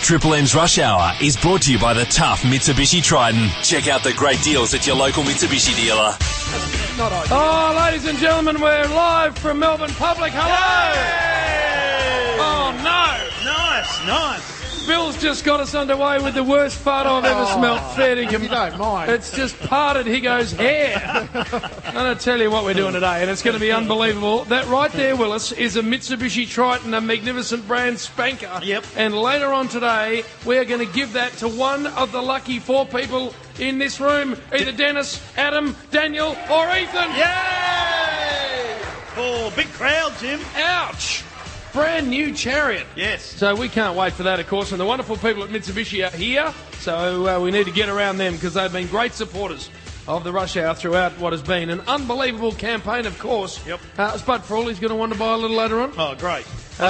Triple M's Rush Hour is brought to you by the tough Mitsubishi Triton. Check out the great deals at your local Mitsubishi dealer. Oh, ladies and gentlemen, we're live from Melbourne Public. Hello! Yay! Oh, no! Nice. Bill's just got us underway with the worst fart I've ever smelt. Fair dinkum. You don't mind. It's just parted Higo's hair. I'm going to tell you what we're doing today, and it's going to be unbelievable. That right there, Willis, is a Mitsubishi Triton, a magnificent brand spanker. Yep. And later on today, we're going to give that to one of the lucky 4 people in this room, either Dennis, Adam, Daniel, or Ethan. Yay! Oh, big crowd, Jim. Ouch! Brand new Chariot. Yes. So we can't wait for that, of course. And the wonderful people at Mitsubishi are here. So we need to get around them because they've been great supporters of the Rush Hour throughout what has been an unbelievable campaign, of course. Yep. Spud Frawley's going to want to buy a little later on. Oh, great.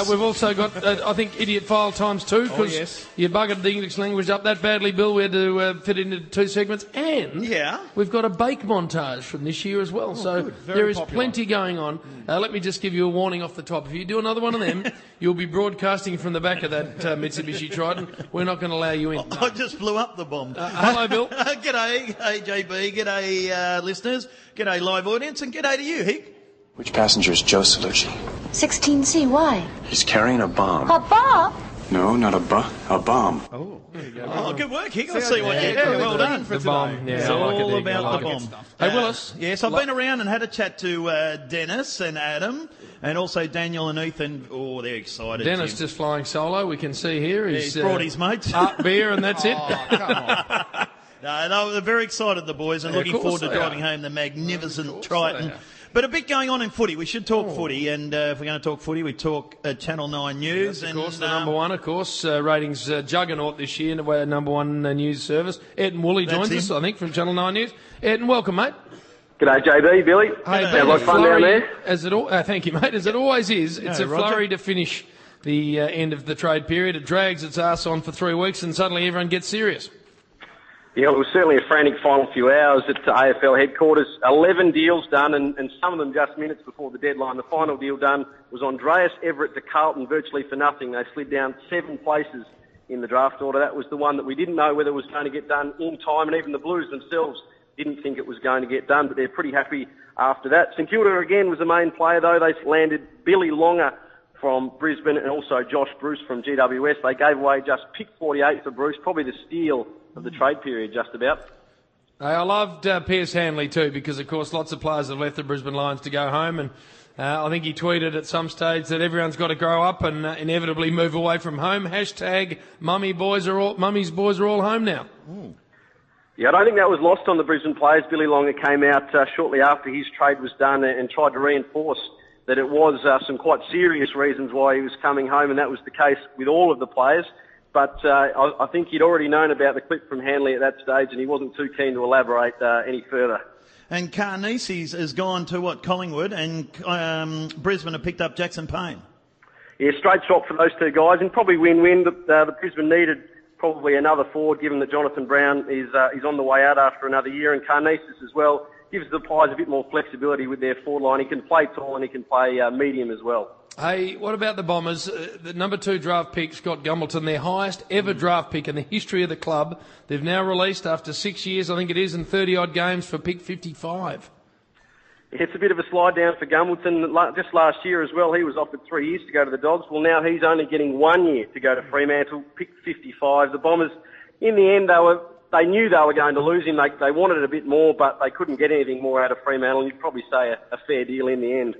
We've also got, I think, Idiot File times 2 because yes. you buggered the English language up that badly, Bill. We had to fit into 2 segments. And we've got a bake montage from this year as well. So there is plenty going on. Let me just give you a warning off the top. If you do another one of them, you'll be broadcasting from the back of that Mitsubishi Triton. We're not going to allow you in. I just blew up the bomb. Hello, Bill. G'day, AJB. G'day, listeners. G'day, live audience. And g'day to you, Hick. Which passenger is Joe Salucci? 16C, why? He's carrying a bomb. A bomb? No, not a bomb. Oh, good work, Hick. I see what you did. Well done. The bomb. Yeah, It's I like all it. about the bomb. Hey, Willis. Yes, I've been around and had a chat to Dennis and Adam and also Daniel and Ethan. Oh, they're excited. Dennis Jim. just flying solo. We can see here. He's brought his mates. Art beer and that's it. No, they're very excited, the boys, and looking forward to driving home the magnificent Triton. But a bit going on in footy. We should talk footy, and if we're going to talk footy, we talk Channel 9 News. Yes, of course, the number one, ratings juggernaut this year, the number one news service. Ed and Woolley joins us, I think, from Channel 9 News. Ed, and welcome, mate. G'day, JB, Billy. Hey, sounds like fun down there. Thank you, mate. As it always is, it's a flurry to finish the end of the trade period. It drags its ass on for 3 weeks, and suddenly everyone gets serious. Yeah, it was certainly a frantic final few hours at AFL headquarters. 11 deals done, and some of them just minutes before the deadline. The final deal done was Andreas Everett to Carlton virtually for nothing. They slid down 7 places in the draft order. That was the one that we didn't know whether it was going to get done in time, and even the Blues themselves didn't think it was going to get done, but they're pretty happy after that. St Kilda again was the main player, though. They landed Billy Longer from Brisbane and also Josh Bruce from GWS. They gave away just pick 48 for Bruce, probably the steal of the trade period, just about. I loved Pierce Hanley too, because of course lots of players have left the Brisbane Lions to go home, and I think he tweeted at some stage that everyone's got to grow up and inevitably move away from home. Hashtag mummy's boys are all home now. Yeah, I don't think that was lost on the Brisbane players. Billy Longer came out shortly after his trade was done and tried to reinforce that it was some quite serious reasons why he was coming home, and that was the case with all of the players. But I think he'd already known about the clip from Hanley at that stage, and he wasn't too keen to elaborate any further. And Carneses has gone to, Collingwood, and Brisbane have picked up Jackson Payne. Yeah, straight swap for those 2 guys, and probably win-win. The Brisbane needed probably another forward, given that Jonathan Brown is on the way out after another year, and Carneses as well gives the Pies a bit more flexibility with their forward line. He can play tall and he can play medium as well. Hey, what about the Bombers? The number 2 draft pick, Scott Gumbleton, their highest ever draft pick in the history of the club. They've now released, after 6 years, I think it is, and 30-odd games, for pick 55. It's a bit of a slide down for Gumbleton. Just last year as well, he was offered 3 years to go to the Dogs. Well, now he's only getting 1 year to go to Fremantle, pick 55. The Bombers, in the end, they knew they were going to lose him. They wanted a bit more, but they couldn't get anything more out of Fremantle. You'd probably say a fair deal in the end.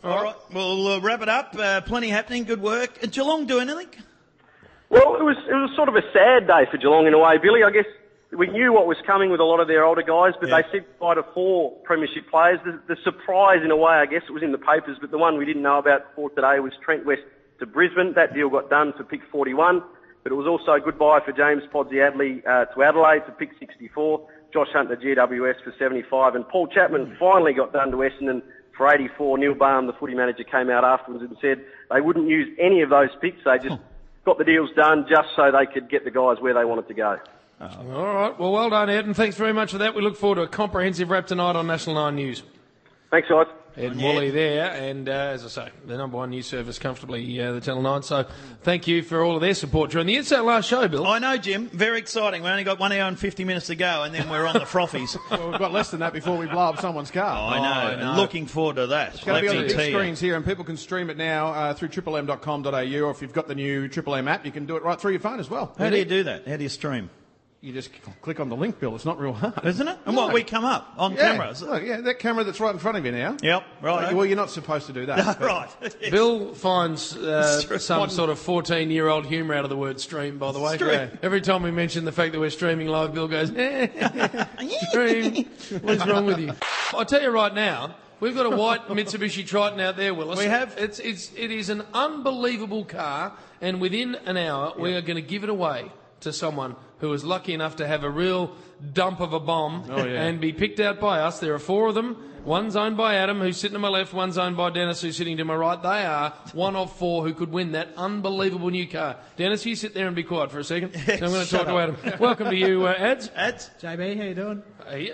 All right, we'll wrap it up. Plenty happening. Good work. Did Geelong do anything? Well, it was sort of a sad day for Geelong in a way, Billy. I guess we knew what was coming with a lot of their older guys, but they said goodbye to 4 premiership players. The surprise, in a way, I guess it was in the papers, but the one we didn't know about before today was Trent West to Brisbane. That deal got done for pick 41. But it was also a goodbye for James Podsy Adley to Adelaide for pick 64, Josh Hunt to GWS for 75, and Paul Chapman finally got done to Essendon for 84. Neil Baum, the footy manager, came out afterwards and said they wouldn't use any of those picks. They just got the deals done just so they could get the guys where they wanted to go. All right. Well done, Ed, and thanks very much for that. We look forward to a comprehensive wrap tonight on National 9 News. Thanks, guys. Ed and Wally there, and as I say, the number one news service comfortably, the Channel 9. So thank you for all of their support during the last show, Bill. I know, Jim. Very exciting. We only got 1 hour and 50 minutes to go, and then we're on the frothies. Well, we've got less than that before we blow up someone's car. Oh, I know. Looking forward to that. It's going to be on the big screens here, and people can stream it now through triplem.com.au, or if you've got the new Triple M app, you can do it right through your phone as well. How do you do that? How do you stream? You just click on the link, Bill. It's not real hard. Isn't it? And what, we come up on camera? Look, that camera that's right in front of you now. Yep, right. Well, you're not supposed to do that. Right. Yes. Bill finds some sort of 14-year-old humour out of the word stream, by the way. Stream. Every time we mention the fact that we're streaming live, Bill goes, stream. What's wrong with you? I'll tell you right now, we've got a white Mitsubishi Triton out there, Willis. We have. It is an unbelievable car, and within an hour, we are going to give it away to someone who was lucky enough to have a real dump of a bomb and be picked out by us. There are 4 of them. One's owned by Adam, who's sitting to my left. One's owned by Dennis, who's sitting to my right. They are one of 4 who could win that unbelievable new car. Dennis, you sit there and be quiet for a second. I'm going to talk to Adam. Welcome to you, Ads. Ads? JB, how you doing?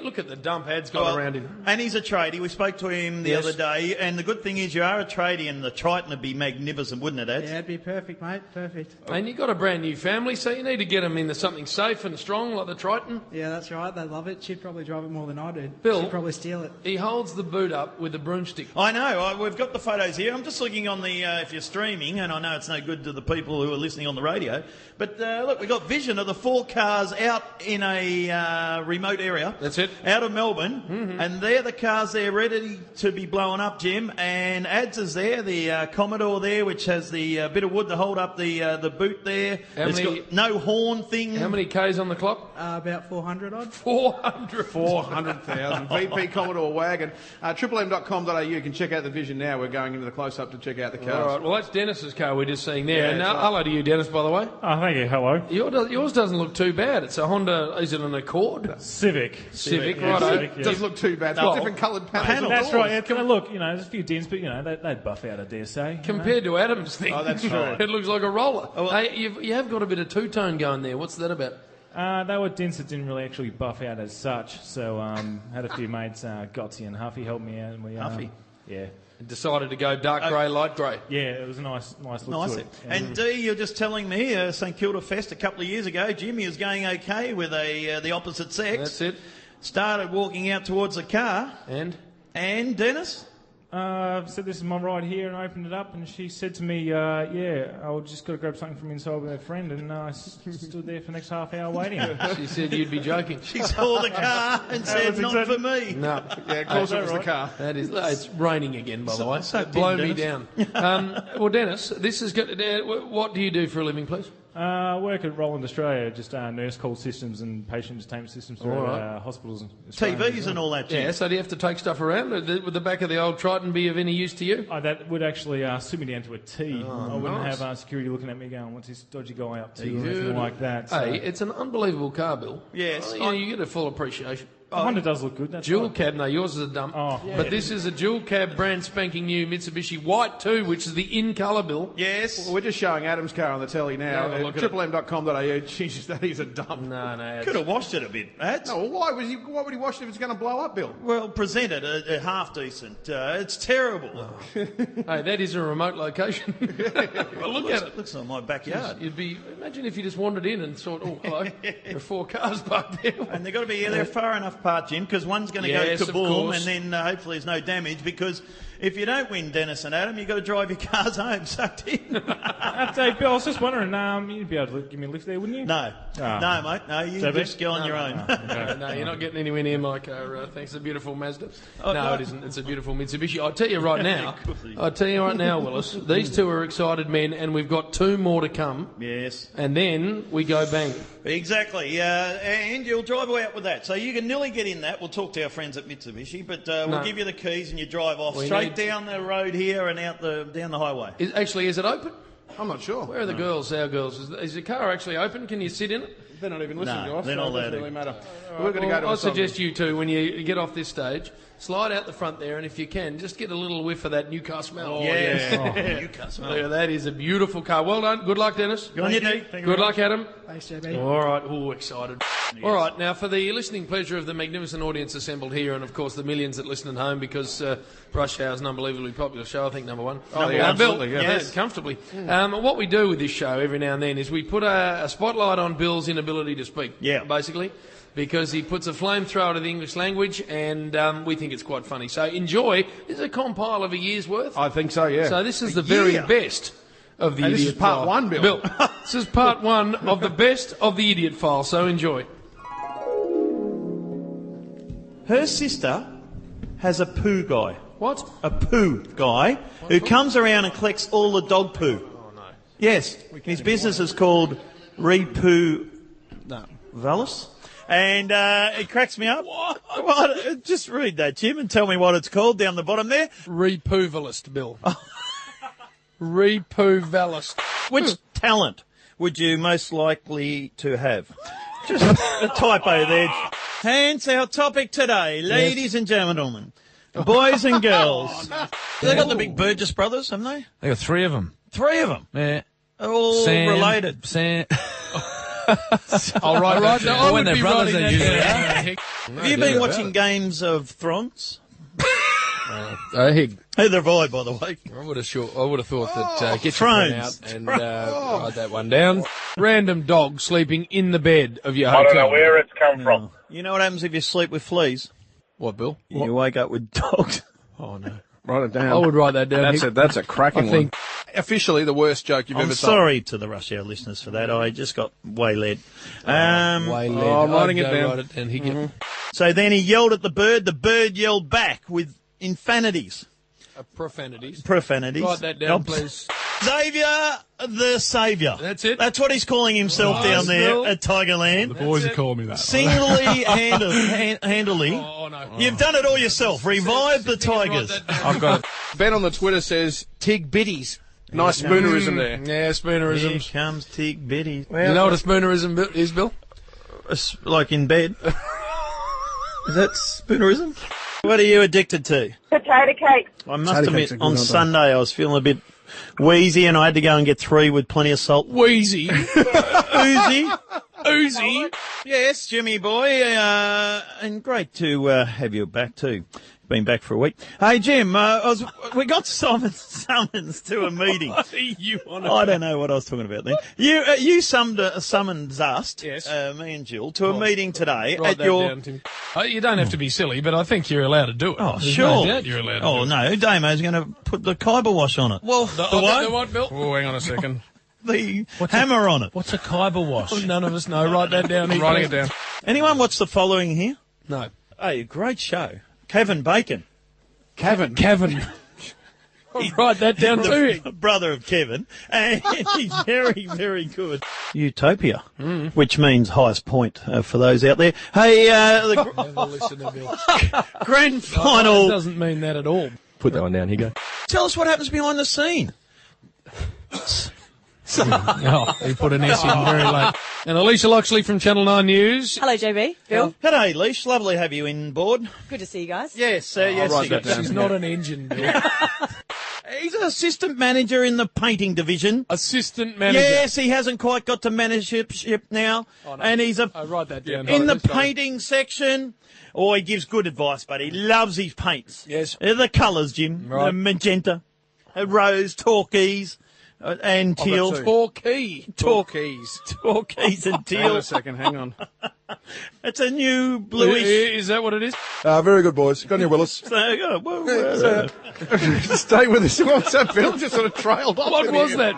Look at the dump Ads got around him. And he's a tradie. We spoke to him the other day. And the good thing is you are a tradie, and the Triton would be magnificent, wouldn't it, Ads? Yeah, it'd be perfect, mate. Perfect. And you've got a brand new family, so you need to get them into something safe and strong like the Triton. Yeah, that's right. They love it. She'd probably drive it more than I do. Bill, she'd probably steal it. He holds the boot up with a broomstick. I know. We've got the photos here. I'm just looking on the, if you're streaming, and I know it's no good to the people who are listening on the radio, but look, we've got vision of the 4 cars out in a remote area. That's it. Out of Melbourne, and they're the cars there ready to be blown up, Jim. And Ads is there, the Commodore there, which has the bit of wood to hold up the boot there. It's got no horn thing. How many Ks on the clock? About 400 odd. 400,000. VP Commodore wagon. TripleM.com.au. You can check out the vision now. We're going into the close-up to check out the cars. All right. Well, that's Dennis's car we're just seeing there. Yeah, and right. Hello to you, Dennis, by the way. Oh, thank you. Hello. Yours doesn't look too bad. It's a Honda. Is it an Accord? Civic, right. It doesn't look too bad. It's got different coloured panels. That's right. Yeah, look, there's a few dents, but they'd buff out, I dare say. Compared to Adam's thing. Oh, that's true. It looks like a roller. Hey, you have got a bit of two-tone going there. What's that about? They were dents that didn't really actually buff out as such. So had a few mates, Gotsy and Huffy, helped me out. And we, Huffy? Yeah. Decided to go dark grey, light grey. Yeah, it was a nice look to it. And Dee, you're just telling me St Kilda Fest a couple of years ago, Jimmy was going okay with the opposite sex. That's it. Started walking out towards the car. And Dennis? Said this is my ride here, and I opened it up, and she said to me, I just got to grab something from inside with her friend, and I stood there for the next half hour waiting. She said you'd be joking. She saw the car and said, not for me. No. Yeah, of course it was the car. It's raining again, by the way. Blow me down. Well, Dennis, this is good. What do you do for a living, please? I work at Roland Australia, just nurse call systems and patient entertainment systems for hospitals. TVs and all that, Jim. Yeah, so do you have to take stuff around? Would the back of the old Triton be of any use to you? That would actually suit me down to a T. I wouldn't have security looking at me going, what's this dodgy guy up to? Or anything like that. So. Hey, it's an unbelievable car, Bill. Yes. You get a full appreciation. Honda does look good. That's dual right. cab, no, yours is a dump. Oh, yeah. But this is a dual cab, brand spanking new Mitsubishi White too, which is the in colour, Bill. Yes. Well, we're just showing Adam's car on the telly now. TripleM.com.au. Jesus, that is a dump. No. Could have washed it a bit, Ads. No, why would he wash it if it's going to blow up, Bill? Well, present it a half decent. It's terrible. Oh. Hey, that is a remote location. Well, look at it. Looks like my backyard. Imagine if you just wandered in and thought, oh, hello, there are 4 cars parked there. And they've got to be they're far enough apart, Jim, because one's going to go kaboom, and then hopefully there's no damage, because if you don't win, Dennis and Adam, you've got to drive your cars home sucked in. Bill, I was just wondering, you'd be able to give me a lift there, wouldn't you? No, mate. No, you just go on your own. No, you're not getting anywhere near my car. Thanks, a beautiful Mazda. No, it isn't. It's a beautiful Mitsubishi. I'll tell you right now, Willis, these 2 are excited men, and we've got 2 more to come. Yes. And then we go bang. Exactly. And you'll drive out with that. So you can nearly get in that. We'll talk to our friends at Mitsubishi, but we'll give you the keys and you drive off straight down the road here and out down the highway. Is it open? I'm not sure. Where are the girls, our girls? Is the car actually open? Can you sit in it? They're not even listening to us. They're not so it allowed doesn't to. really matter. We're going to go to I suggest you two, when you get off this stage, slide out the front there, and if you can, just get a little whiff of that Newcastle smell. Oh, yeah. Newcastle. Yeah, that is a beautiful car. Well done. Good luck, Dennis. Good on you, D. Good luck, Adam. Thanks, JB. All right. Oh, excited. Yes. All right. Now, for the listening pleasure of the magnificent audience assembled here, and of course the millions that listen at home, because Rush Hour is an unbelievably popular show. I think number one. Oh, yeah, absolutely. Bill, Yes. Comfortably. What we do with this show every now and then is we put a spotlight on Bill's inability to speak. Yeah. Basically, because he puts a flamethrower to the English language, and we think it's quite funny. So enjoy. This is a compile of a year's worth. I think so, yeah. So this is the very best of the and idiot this is part file. one, Bill. This is part one of the best of the idiot file. So enjoy. Her sister has a poo guy. What? A poo guy who comes around and collects all the dog poo. Oh no. Yes. His business is called Repoo Vallis. And it cracks me up. What? Just read that, Jim, and tell me what it's called down the bottom there. Repoovalist, Bill. Repoovalist. Which talent would you most likely to have? Just a typo there. Hence our topic today, ladies and gentlemen, boys and girls. They got the big Burgess brothers, haven't they? They got 3 of them. 3 of them. Yeah. All Sam, related. Sam. I'll write that down. I When would they're be brothers, writing they that usually down. Have you been watching Games of Thrones? Hig. Neither have I, by the way. I would have thought that get Thrones. your pen out and write that one down. Random dog sleeping in the bed of your hotel. I don't know where it's come from. You know what happens if you sleep with fleas? What, Bill? You wake up with dogs. Oh no. Write it down. I would write that down. That's a cracking I think- one. Officially the worst joke you've I'm ever sorry to the Rush Hour listeners for that. I just got waylaid. Wayled. I'm writing it I'd go down. write it down. Higgin. So then he yelled at the bird yelled back with infanities. Profanities. Profanities. Write that down, please. Xavier the Saviour. That's it. That's what he's calling himself down there Bill. at Tigerland. Boys are calling me that. Handily. Oh no. You've done it all yourself. Revive the Tigers. I've got it. Ben on the Twitter says, Tig Biddies. Nice spoonerism there. Yeah, spoonerism. Here comes Tig Bitty. You know what a spoonerism is, Bill? Like in bed. Is that spoonerism? What are you addicted to? Potato cake. I must admit, on Sunday I was feeling a bit wheezy and I had to go and get 3 with plenty of salt. Wheezy. Oozy. Yes, Jimmy boy, and great to have you back too. Been back for a week. Hey, Jim, we got summons to a meeting. I don't know what I was talking about then. You summoned us, Yes. me and Jill, to a meeting today Write at that your... down, Tim. You don't have to be silly, but I think you're allowed to do it. Oh, There's sure. No doubt you're allowed to do Oh, it. no, Damo's going to put the Khyber wash on it. Well, The what, Bill? Oh, hang on a second. the hammer on it. What's a Khyber wash? None of us know. Write that down. I'm writing it down. Anyone watch the following here? No. Hey, great show. Kevin Bacon. Kevin. Write that down too. The brother of Kevin, and he's very, very good. Utopia, which means highest point for those out there. Hey, the Never listen to Bill. grand It final. doesn't mean that at all. Put that one down. Here you go. Tell us what happens behind the scene. Oh, he put an S in very late. And Alicia Loxley from Channel 9 News. Hello, JB. Bill. G'day, Leash. Lovely to have you in board. Good to see you guys. Yes, yes. write that down. She's not an engine, Bill. He's an assistant manager in the painting division. Assistant manager. Yes, he hasn't quite got to managership now, and he's I write that down. in the Sorry. painting section. Oh, he gives good advice, but he loves his paints. Yes. The colours, Jim. Right. Magenta, rose, turquoise, and teal. two. Torquay. Turquoise and Hang on teal. a second, hang on. It's a new bluish. Is that what it is? Very good, boys. Got your Willis. Stay with us. What's that, Bill? Just sort of trailed off. What in was here. that?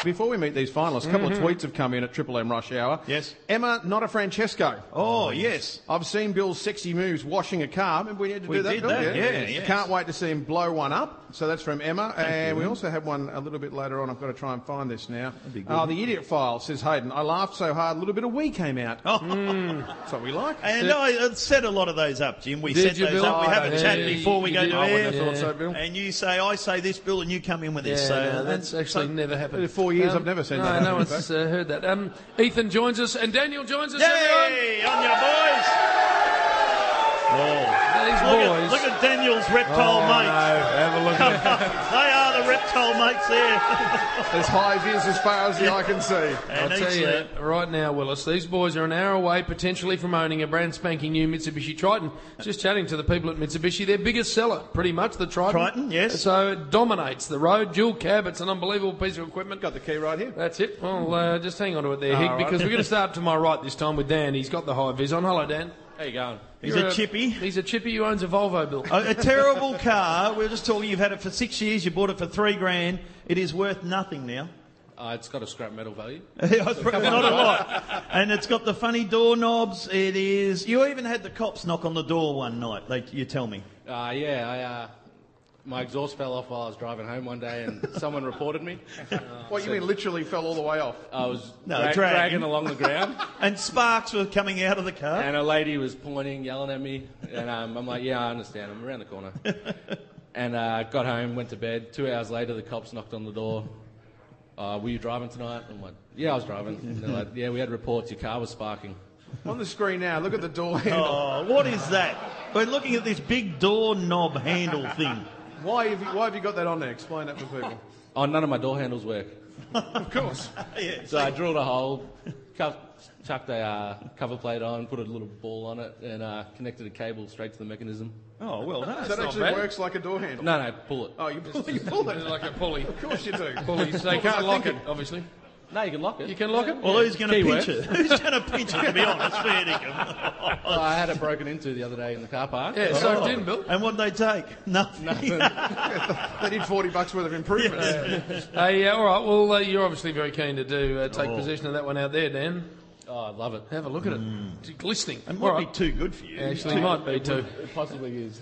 Before we meet these finalists, a couple of tweets have come in at TripleM Rush Hour. Yes. Emma, not a Francesco. Oh, yes. I've seen Bill's sexy moves washing a car. Remember we need to We do that, did Bill? that, yeah, yes. Can't wait to see him blow one up. So that's from Emma. And we also have one a little bit later on. I've got to try and find this now. be good. The Idiot File, says Hayden. I laughed so hard, a little bit of wee came out. That's what we like. And I set a lot of those up, Jim. We Did set you, those Bill? up. We have a Yeah, chat you before we go did. to I air. I thought so, Bill. And you say, I say this, Bill, and you come in with this. Yeah, So no, that's actually never happened. 4 years, I've never seen that happen, No in one's heard that. Ethan joins us, and Daniel joins us. Yay! On your boys! These boys. Look at Daniel's reptile mates. No, have a look at that. They are the reptile mates there. There's high vis as far as the eye can see. I'll tell you right now, Willis, these boys are an hour away potentially from owning a brand spanking new Mitsubishi Triton. Just chatting to the people at Mitsubishi, their biggest seller, pretty much, the Triton. Triton, yes. So it dominates the road, dual cab. It's an unbelievable piece of equipment. Got the key right here. That's it. Well, just hang on to it there, Hig, because we're going to start to my right this time with Dan. He's got the high vis on. Hello, Dan. How you going? He's a chippy. He's a chippy who owns a Volvo, Bill. A terrible car. We were just talking, you've had it for 6 years, you bought it for $3,000. It is worth nothing now. It's got a scrap metal value. Not a lot. And it's got the funny doorknobs. It is... You even had the cops knock on the door one night, you tell me. My exhaust fell off while I was driving home one day and someone reported me. What, you mean literally fell all the way off? I was dragging along the ground. And sparks were coming out of the car. And a lady was pointing, yelling at me. And I'm like, yeah, I understand. I'm around the corner. And got home, went to bed. 2 hours later, the cops knocked on the door. Were you driving tonight? I'm like, yeah, I was driving. And they're like, yeah, we had reports your car was sparking. On the screen now, look at the door handle. Oh, what is that? We're looking at this big door knob handle thing. Why have you got that on there? Explain that for people. Oh, none of my door handles work. Of course. Yeah, so I drilled a hole, chucked a cover plate on, put a little ball on it, and connected a cable straight to the mechanism. Oh, well, so that actually works like a door handle? No, pull it. Oh, you pull it? Like a pulley. Of course you do. Pulley. So you can't lock it, obviously. No, you can lock it. You can lock it? Well, who's going to pinch it? Who's going to pinch it, to be honest? Fair dinkum. Well, I had it broken into the other day in the car park. Yeah, so it didn't, Bill. And what did they take? Nothing. They did $40 worth of improvements. Hey, all right. Well, you're obviously very keen to take possession of that one out there, Dan. Oh, I love it. Have a look at it. It's glistening. It might be too good for you. Actually, might be too. It possibly is.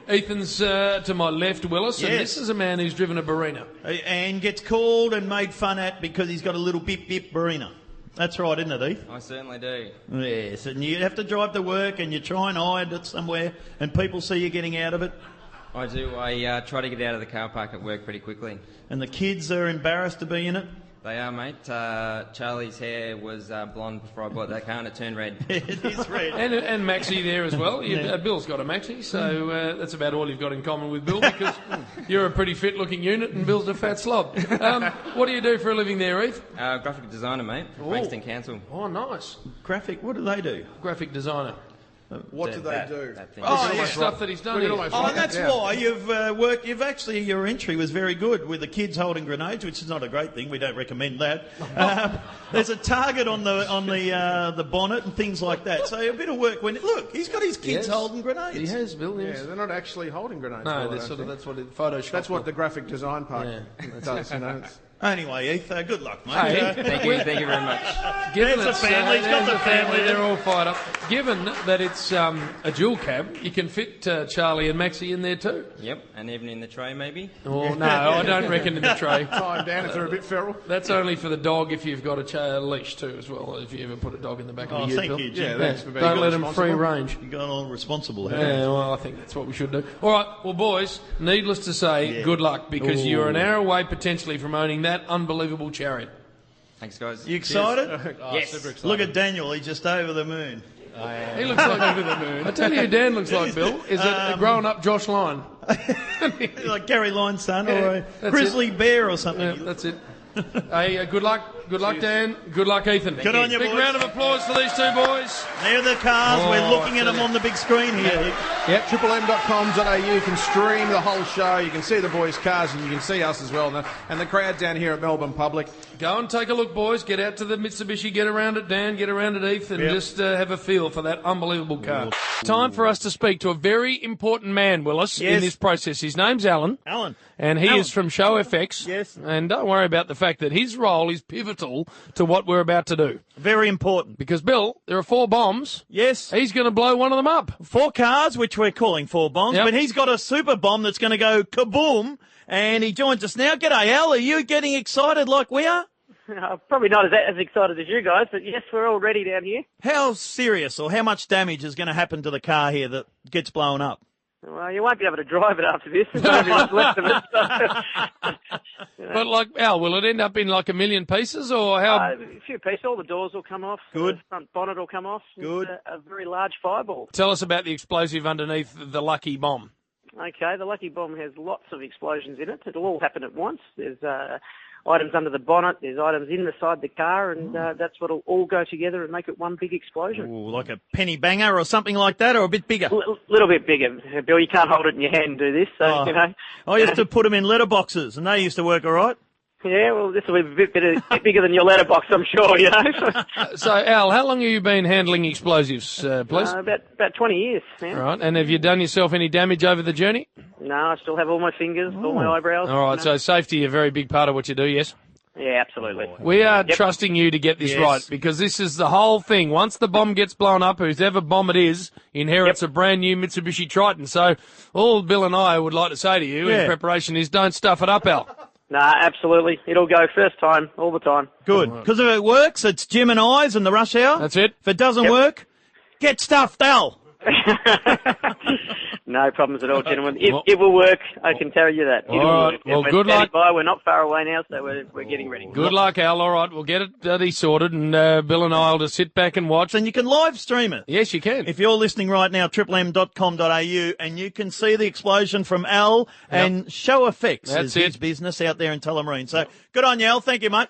Ethan's to my left, Willis, and this is a man who's driven a Barina. And gets called and made fun at because he's got a little bip Barina. That's right, isn't it, Heath? I certainly do. Yes, and you have to drive to work and you try and hide it somewhere and people see you getting out of it. I do. I try to get out of the car park at work pretty quickly. And the kids are embarrassed to be in it? They are, mate. Charlie's hair was blonde before I bought that car and it turned red. It is red. And Maxie there as well. Bill's got a Maxie, so that's about all you've got in common with Bill because you're a pretty fit-looking unit and Bill's a fat slob. What do you do for a living there, Heath? Graphic designer, mate. Frankston Council. Oh, nice. Graphic, what do they do? Graphic designer. What do they do? Stuff that he's done. Oh, that's why you've worked. Your entry was very good with the kids holding grenades, which is not a great thing. We don't recommend that. There's a target on the bonnet and things like that. So a bit of work. Look, he's got his kids holding grenades. He has, Bill. Yes. Yeah, they're not actually holding grenades. No, that's what it Photoshop. That's what the graphic design part does. Anyway, Heath, good luck, mate. Hey, thank you very much. There's the family. He's got the family. They're all fired up. Given that it's a dual cab, you can fit Charlie and Maxie in there too. Yep, and even in the tray maybe. Oh, no, I don't reckon in the tray. Time down if they're a bit feral. That's only for the dog if you've got a leash too as well, if you ever put a dog in the back of a ute. Thank you, Jim. Thanks for being Don't let them free range. You got all responsible. Yeah, well, I think that's what we should do. All right, well, boys, needless to say, good luck because you're an hour away potentially from owning that unbelievable chariot. Thanks, guys. You excited? Yes. Super excited. Look at Daniel. He's just over the moon. He looks like over the moon. I tell you who Dan looks like, Bill, is a grown-up Josh Lyon. Like Gary Lyne's son or a grizzly bear or something. Yeah, that's it. Hey, good luck. Good luck, Dan. Good luck, Ethan. Good on you, Big boys. round of applause for these two boys. They're the cars. We're looking at them on the big screen here. Yep, TripleM.com.au. You can stream the whole show. You can see the boys' cars and you can see us as well. And the crowd down here at Melbourne Public. Go and take a look, boys. Get out to the Mitsubishi. Get around it, Dan. Get around it, Heath. And just have a feel for that unbelievable car. Time for us to speak to a very important man, Willis, in this process. His name's Alan. Alan. And he is from Show FX. Yes. And don't worry about the fact that his role is pivotal to what we're about to do. Very important. Because, Bill, there are 4 bombs. Yes. He's going to blow one of them up. 4 cars, which we're calling 4 bombs, Yep. but he's got a super bomb that's going to go kaboom, and he joins us now. G'day, Al. Are you getting excited like we are? Probably not as excited as you guys, but yes, we're all ready down here. How serious or how much damage is going to happen to the car here that gets blown up? Well, you won't be able to drive it after this. There's not much left of it. But like, Al, will it end up in like a million pieces or how? A few pieces. All the doors will come off. Good. The front bonnet will come off. Good. A very large fireball. Tell us about the explosive underneath the Lucky Bomb. Okay, the Lucky Bomb has lots of explosions in it. It'll all happen at once. There's items under the bonnet, there's items inside the car, and that's what'll all go together and make it one big explosion. Ooh, like a penny banger or something like that, or a bit bigger? Little bit bigger. Bill, you can't hold it in your hand and do this, so, you know. I used to put them in letterboxes, and they used to work all right. Yeah, well, this will be a bit bigger than your letterbox, I'm sure, you know. So, Al, how long have you been handling explosives, please? About 20 years now. All right, and have you done yourself any damage over the journey? No, I still have all my fingers, all my eyebrows. All right, so safety a very big part of what you do, yes? Yeah, absolutely. We are trusting you to get this right, because this is the whole thing. Once the bomb gets blown up, whoever bomb it is inherits a brand new Mitsubishi Triton. So all Bill and I would like to say to you in preparation is don't stuff it up, Al. Nah, absolutely. It'll go first time, all the time. Good. Because if it works, it's Jim and I's and the rush hour. That's it. If it doesn't work, get stuffed, Al. No problems at all, gentlemen. It will work, I can tell you that. All right. Well, good luck. We're not far away now, so we're getting ready. Good luck, Al. All right, we'll get it sorted, and Bill and I will just sit back and watch. And you can live stream it. Yes, you can. If you're listening right now, triplem.com.au, and you can see the explosion from Al and show effects. That's his business out there in Tullamarine. So good on you, Al. Thank you, mate.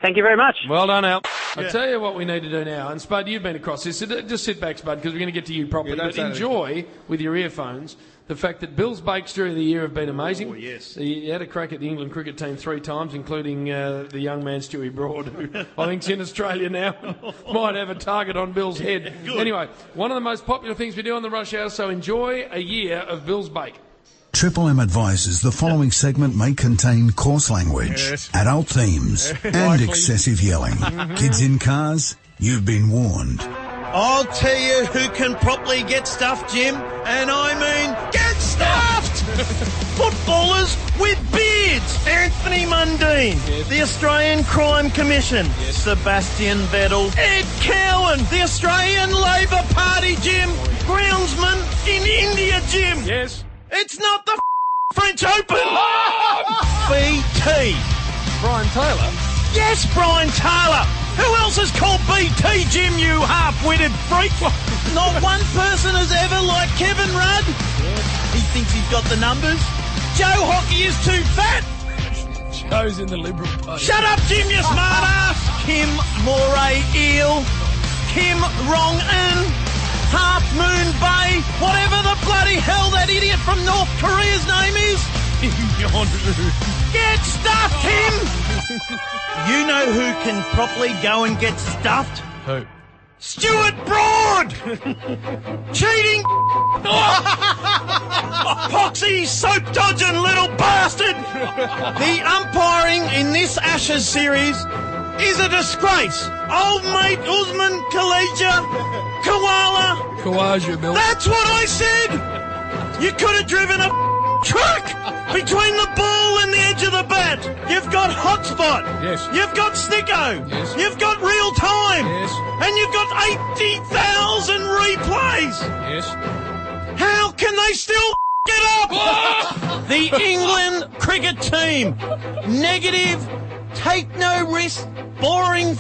Thank you very much. Well done, Al. I'll tell you what we need to do now. And, Spud, you've been across this. So just sit back, Spud, because we're going to get to you properly. But enjoy, with your earphones, the fact that Bill's bakes during the year have been amazing. Oh, yes. He had a crack at the England cricket team 3 times, including the young man Stewie Broad, who I think's in Australia now. Might have a target on Bill's head. Anyway, one of the most popular things we do on the Rush Hour, so enjoy a year of Bill's bake. Triple M advises the following segment may contain coarse language, adult themes, and excessive yelling. Kids in cars, you've been warned. I'll tell you who can properly get stuffed, Jim, and I mean get stuffed! Footballers with beards. Anthony Mundine, the Australian Crime Commission. Sebastian Vettel. Ed Cowan, the Australian Labor Party, Jim. Groundsman in India, Jim. Yes. It's not the French Open. BT. Brian Taylor. Yes, Brian Taylor. Who else is called BT, Jim, you half-witted freak? Not one person has ever liked Kevin Rudd. He thinks he's got the numbers. Joe Hockey is too fat. Joe's in the Liberal Party. Shut up, Jim, you smart-ass. Kim Moray Eel. Kim Rong-un. Half Moon Bay, whatever the bloody hell that idiot from North Korea's name is. Get stuffed, Kim! You know who can properly go and get stuffed? Who? Stuart Broad! Cheating! Poxy, soap-dodging little bastard! The umpiring in this Ashes series is a disgrace. Old mate Usman Khawaja Khawaja, Bill. That's what I said! You could have driven a truck between the ball and the edge of the bat. You've got hotspot. Yes. You've got Snicko. Yes. You've got real time. Yes. And you've got 80,000 replays. Yes. How can they still get up? The England cricket team. Negative. Take no risk. Boring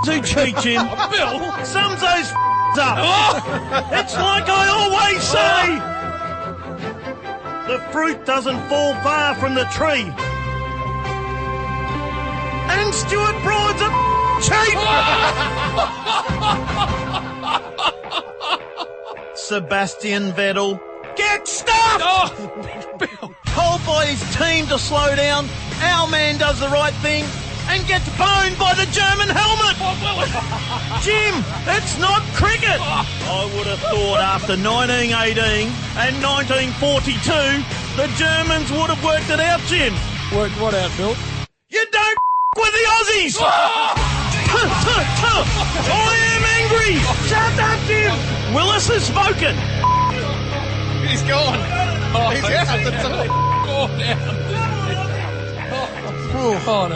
to cheat, Jim. Bill. Sums those up. It's like I always say. The fruit doesn't fall far from the tree. And Stuart Broad's a cheat. Sebastian Vettel, get stuffed. Told by his team to slow down. Our man does the right thing and gets boned by the German helmet. Jim, it's not cricket. I would have thought after 1918 and 1942, the Germans would have worked it out, Jim. Worked what out, Bill? You don't with the Aussies. I am angry. Shut up, Jim. Willis has spoken. He's gone. He's out the top. Oh, no.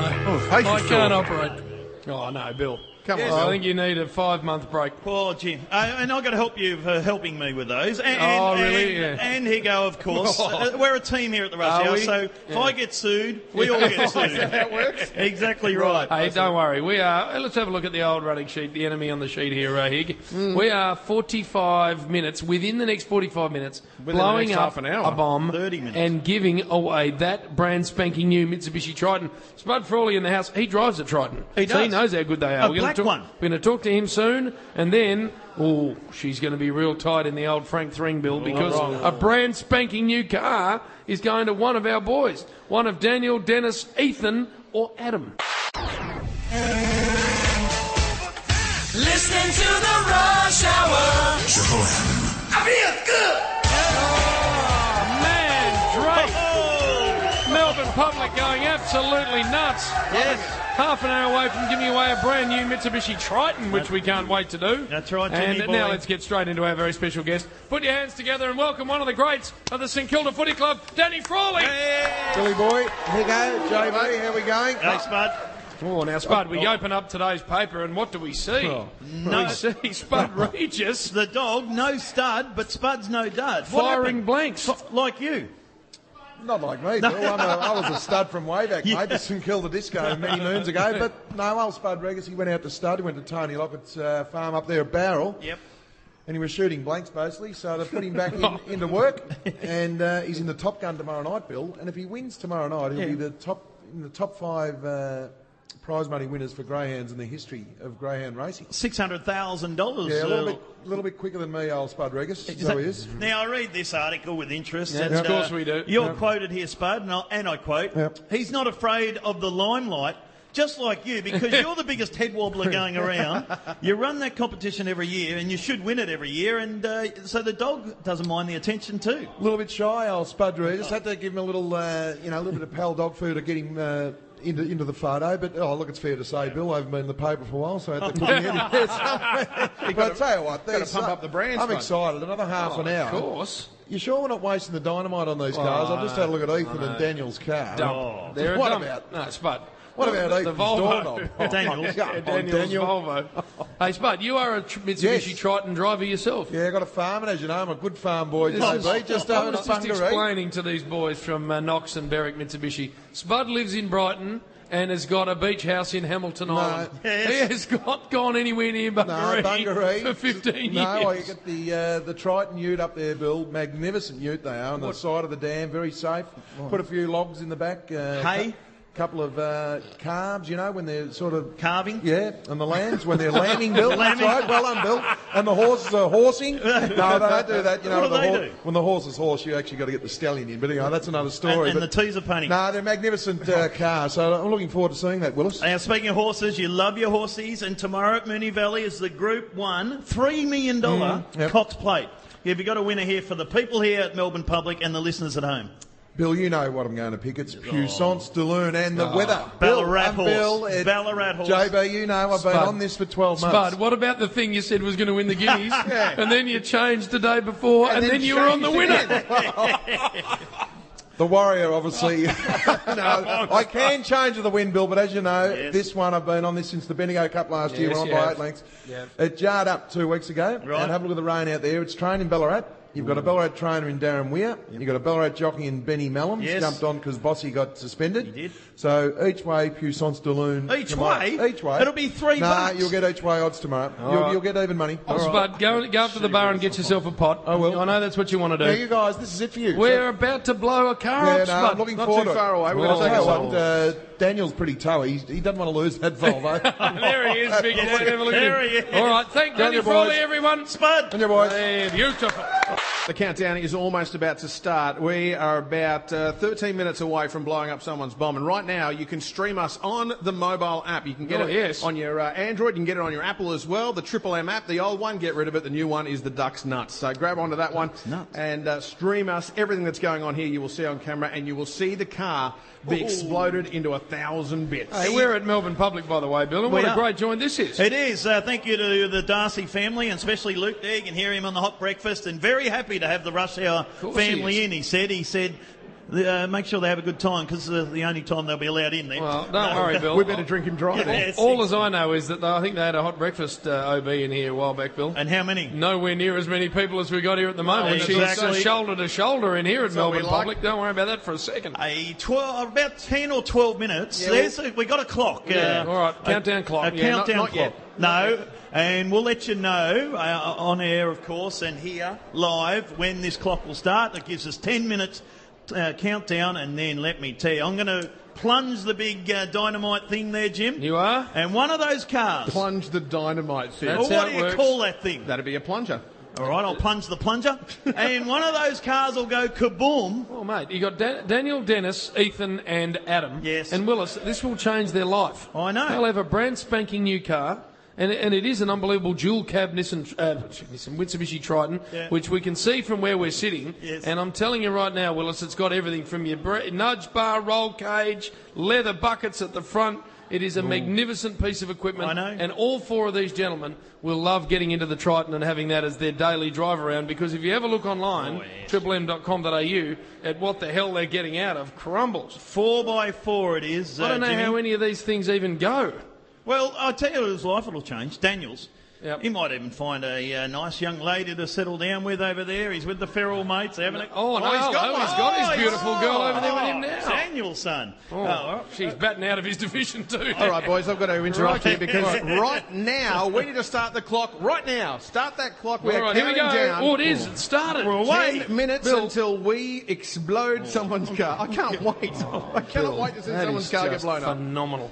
I I can't operate. Oh, no, Bill. Come on. I think you need a 5-month break. Poor Jim. And I've got to help you for helping me with those. Really? And Higo, of course. We're a team here at the Rush Hour, so if I get sued, we all get sued. That's how it works. Exactly right. Hey, don't worry. Let's have a look at the old running sheet, the enemy on the sheet here, Hig. We are 45 minutes, within the next 45 minutes, blowing up a bomb 30 minutes. and giving away that brand spanking new Mitsubishi Triton. Spud Frawley in the house, he drives a Triton. He So he does. knows how good they are. Black one. We're going to talk to him soon, and then, she's going to be real tight in the old Frank Thring bill because a brand spanking new car is going to one of our boys. One of Daniel, Dennis, Ethan, or Adam. Listening to the Rush Hour. Triple M. I feel good. Melbourne public going absolutely nuts. Yes. Half an hour away from giving away a brand new Mitsubishi Triton, which we can't wait to do. That's right, And Jimmy now boy. let's get straight into our very special guest. Put your hands together and welcome one of the greats of the St Kilda Footy Club, Danny Frawley. Billy boy, here you go. JB, how we going? Hey, Spud. Oh, now, Spud, we open up today's paper, and what do we see? No. We see Spud Regis. The dog, no stud, but Spud's no dud. What Firing happened? blanks. Like you. Not like me, Bill. I was a stud from way back, mate. The St Kilda Disco many moons ago. But no, old Spud Regis, he went out to stud. He went to Tony Lockett's farm up there at Barrel. Yep. And he was shooting blanks mostly, so they put him back into work. And he's in the Top Gun tomorrow night, Bill. And if he wins tomorrow night, he'll be in the top 5 prize money winners for greyhounds in the history of greyhound racing. $600,000. Yeah, a little bit quicker than me, old Spud Regis. So he is. Now, I read this article with interest. Yeah, and, of course we do. You're quoted here, Spud, and I quote, he's not afraid of the limelight, just like you, because you're the biggest head wobbler going around. You run that competition every year, and you should win it every year, and so the dog doesn't mind the attention too. A little bit shy, old Spud Regis. Had to give him a little, a little bit of pal dog food to get him into the photo. But look, it's fair to say, Bill, I haven't been in the paper for a while, so I had to put him in there somewhere. But I tell you what, Got to pump up the brand. I'm excited. Another half an hour. Of course. You sure we're not wasting the dynamite on these cars? I've just had a look at Ethan and Daniel's car. Dump. What about? No, Spud. What about the Ethan's Volvo? doorknob? Daniel's. Daniel's Volvo. Hey, Spud, you are a Mitsubishi Triton driver yourself. Yeah, I got a farm, and as you know, I'm a good farm boy, JB. Just I over was at just Bungaree. explaining to these boys from Knox and Berwick Mitsubishi. Spud lives in Brighton and has got a beach house in Hamilton Island. Yes. He has not gone anywhere near Bungaree, for 15 years. No, I get the Triton ute up there, Bill. Magnificent ute they are on the side of the dam, very safe. Put a few logs in the back. Hay? Couple of calves, when they're sort of Calving? Yeah, and the lambs when they're lambing, Bill. That's right, well done, Bill. And the horses are horsing. No, they don't do that. What do they do? When the horse is horse, you actually got to get the stallion in. But anyway, that's another story. And but the teaser punning. No, they're magnificent cars. So I'm looking forward to seeing that, Willis. Now, speaking of horses, you love your horsies, and tomorrow at Moonee Valley is the Group 1 $3 million Cox Plate. Have you got a winner here for the people here at Melbourne Public and the listeners at home? Bill, you know what I'm going to pick. It's Puissance de Lune and the weather. Ballarat horse. Bill, Ballarat horse. JB, you know I've been on this for 12 months. Spud, what about the thing you said was going to win the Guineas, and then you changed the day before, and then you were on the winner? The Warrior, obviously. No, I can change to the win, Bill, but as you know, this one, I've been on this since the Bendigo Cup last year. We're on by 8 lengths. It jarred up 2 weeks ago. Right. And have a look at the rain out there. It's trained in Ballarat. You've got a Ballarat trainer in Darren Weir. You've got a Ballarat jockey in Benny Mellon. Yes. Jumped on because Bossy got suspended. He did. So each way, Puissance de Lune. Each tomorrow. way? Each way. It'll be $3. Nah, you'll get each way odds tomorrow. You'll get even money. Spud, go up to the bar and get yourself a pot. I will. I know that's what you want to do. Now, you guys, this is it for you. We're about to blow a car up, No, Spud. I'm looking Not forward too to far it. away. We're Well, going to I'll take tell a you what, Daniel's pretty toughy. He doesn't want to lose that Volvo. There he is, big boy. Have a look at There him. he is. All right, thank Danny you, Frawley, boys. everyone. Spud. And your boys. Beautiful. The countdown is almost about to start. We are about 13 minutes away from blowing up someone's bomb. And right now, you can stream us on the mobile app. You can get it on your Android. You can get it on your Apple as well. The TripleM app, the old one, get rid of it. The new one is the Ducks Nuts. So grab onto that one and stream us. Everything that's going on here you will see on camera, and you will see the car be exploded into 1,000 bits. Hey, we're at Melbourne Public, by the way, Bill, and what a great joint this is. It is. Thank you to the Darcy family, and especially Luke there. You can hear him on the hot breakfast, and very happy to have the Rush Hour family in. He said make sure they have a good time because the only time they'll be allowed in there. Well, don't worry, Bill. We better drink and drive. Yes, all as I know is that I think they had a hot breakfast OB in here a while back, Bill. And how many? Nowhere near as many people as we got here at the moment. Exactly. She's shoulder to shoulder in here at Melbourne we Public. Don't worry about that for a second. About 10 or 12 minutes. We got a clock. Yeah. All right, countdown clock. A countdown not clock. yet. No. And we'll let you know on air, of course, and here live when this clock will start. It gives us 10 minutes countdown, and then let me tell you, I'm going to plunge the big dynamite thing there, Jim. You are? And one of those cars. Plunge the dynamite thing. That's what do you call that thing? That'd be a plunger. All right, I'll plunge the plunger. And one of those cars will go kaboom. Oh, mate, you got Daniel, Dennis, Ethan and Adam. Yes. And Willis. This will change their life. I know. They'll have a brand spanking new car. And it is an unbelievable dual cab Nissan Mitsubishi Triton, which we can see from where we're sitting. Yes. And I'm telling you right now, Willis, it's got everything from your nudge bar, roll cage, leather buckets at the front. It is a magnificent piece of equipment. I know. And all four of these gentlemen will love getting into the Triton and having that as their daily drive around, because if you ever look online, triplem.com.au, at what the hell they're getting out of, crumbles. 4x4 it is, I don't know Jimmy. how any of these things even go. Well, I'll tell you his life will change. Daniel's. Yep. He might even find a nice young lady to settle down with over there. He's with the feral mates. He's got his beautiful girl over there with him now. Daniel's son. She's batting out of his division too. All right, boys, I've got to interrupt here because right now we need to start the clock. Right now, start that clock. We're All right, here we counting go. down. Oh, it is. It started. We're away. 10 minutes until we explode someone's car. I can't wait. I cannot wait to see someone's car get blown up. Phenomenal.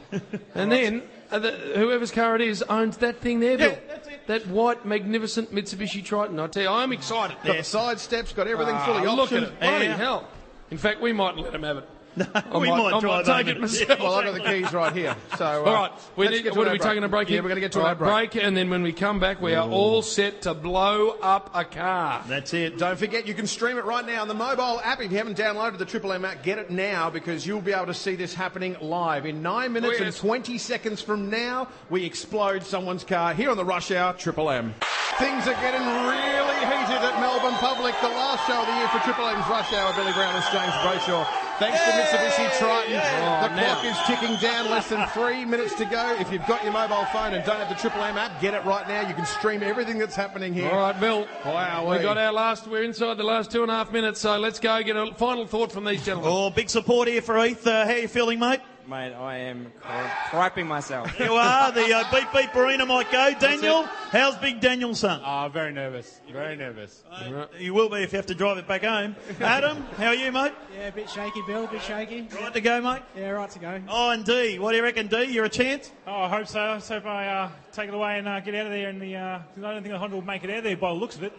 And then whoever's car it is owns that thing there, Bill. That's it. That white, magnificent Mitsubishi Triton. I tell you, I'm excited. Got the side steps, got everything fully optioned. Look at it. Bloody hell. In fact, we might let him have it. We might drive take home it myself. Well, I've got the keys right here. So, all right, what are we taking a break? Yeah, we're going to get to a break. And then when we come back, we are all set to blow up a car. That's it. Don't forget, you can stream it right now on the mobile app. If you haven't downloaded the TripleM app, get it now because you'll be able to see this happening live. In 9 minutes and 20 seconds from now, we explode someone's car here on the Rush Hour TripleM. Things are getting really heated at Melbourne Public. The last show of the year for TripleM's Rush Hour. Billy Brown and James Brayshaw. Thanks to Mitsubishi Triton. The clock is ticking down, less than 3 minutes to go. If you've got your mobile phone and don't have the TripleM app, get it right now. You can stream everything that's happening here. All right, Bill. Wow. We're inside the last 2.5 minutes, so let's go get a final thought from these gentlemen. Oh, big support here for Heath. How are you feeling, mate? Mate, I am criping myself. You are. The beep Barina might go. Daniel, how's big Daniel's son? Very nervous. Very nervous. You will be if you have to drive it back home. Adam, how are you, mate? Yeah, a bit shaky, Bill, a bit shaky. Right to go, mate? Yeah, right to go. Oh, and D, what do you reckon, D? You're a chance? Oh, I hope so. I hope I take it away and get out of there. And I don't think the Honda will make it out of there by the looks of it.